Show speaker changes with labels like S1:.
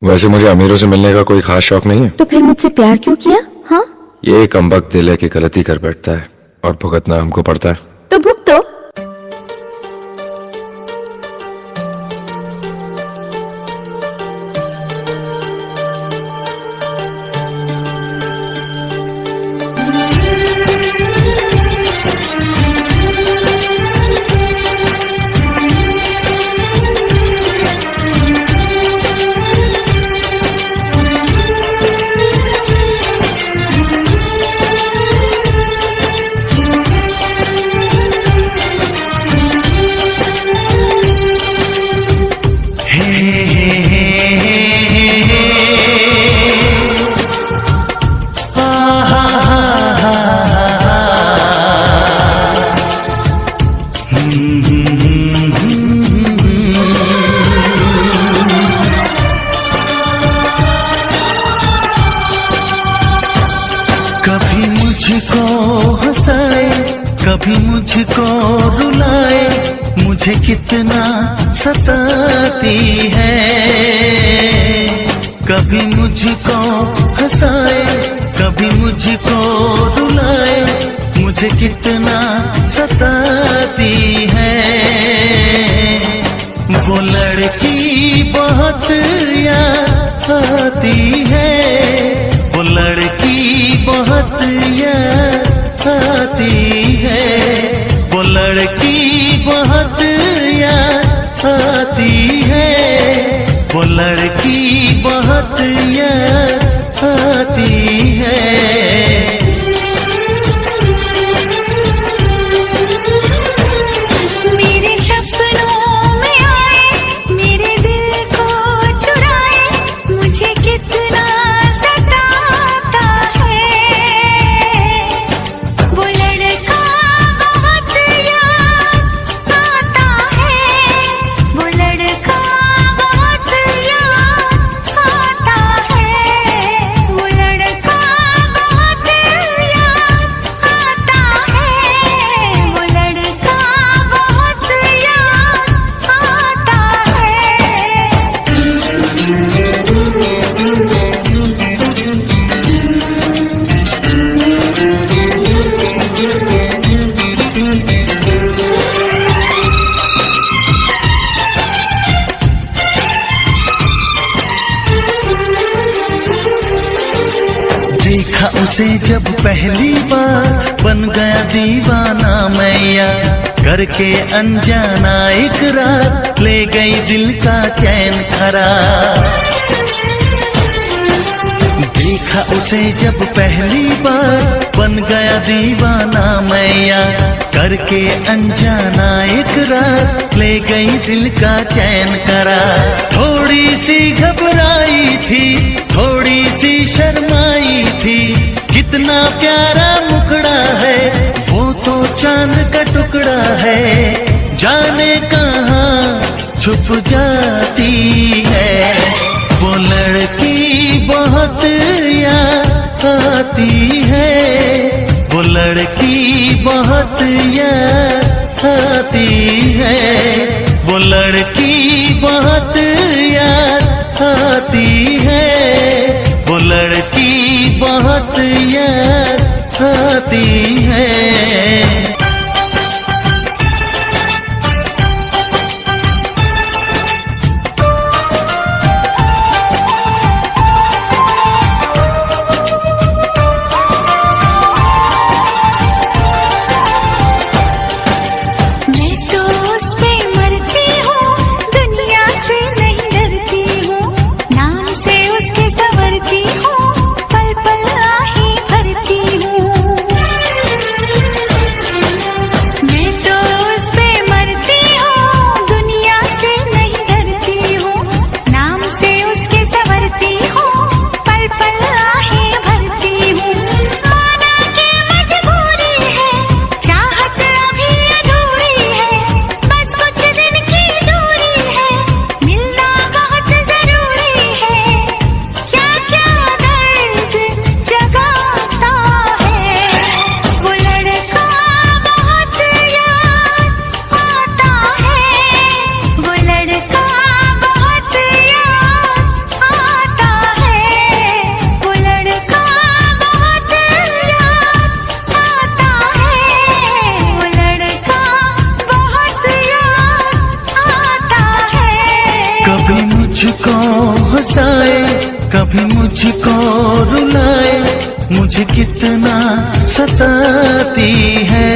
S1: वैसे मुझे अमीरों से मिलने का कोई खास शौक नहीं है।
S2: तो फिर मुझसे प्यार क्यों किया? हाँ,
S1: ये कमबख्त दिल है कि गलती कर बैठता है और भुगतना हमको पड़ता है।
S2: तो भुगतो।
S3: कभी मुझको हंसाए, कभी मुझको रुलाए, मुझे कितना सताती है। कभी मुझको हंसाए, कभी मुझको रुलाए, मुझे कितना सताती है। वो लड़की बहुत याद आती है, वो लड़की बहुत याद आती है, वो लड़की बहुत याद आती है, वो लड़की बहुत याद आती है।
S4: मेरे सपनों में आए, मेरे दिल को चुराए, मुझे कितना सताता है। वो लड़का बहुत याद आता है, वो लड़का बहुत याद आता है, वो लड़का बहुत याद आता है, वो लड़का बहुत याद आता
S3: देखा उसे जब पहली बार, बन गया दीवाना मैया, करके अनजाना इकरार, ले गई दिल का चैन करार। देखा उसे जब पहली बार, बन गया दीवाना मैया, करके अनजाना इकरार, ले गई दिल का चैन करार। थोड़ी सी घबराई थी, थोड़ी सी शर्माई थी, कितना प्यारा मुखड़ा है, वो तो चांद का टुकड़ा है, जाने कहाँ छुप जाती है। वो लड़की बहुत याद आती है, वो लड़की बहुत याद आती है, वो लड़की बहुत याद आती है, वो लड़की बहुत याद आती है।
S4: मैं तो उस पे मरती हूँ, दुनिया से नहीं डरती हूँ, नाम से उसके संवरती हूँ, पल पल आही भरती हूँ।
S3: हंसाए, कभी मुझको रुलाए, मुझे कितना सताती है।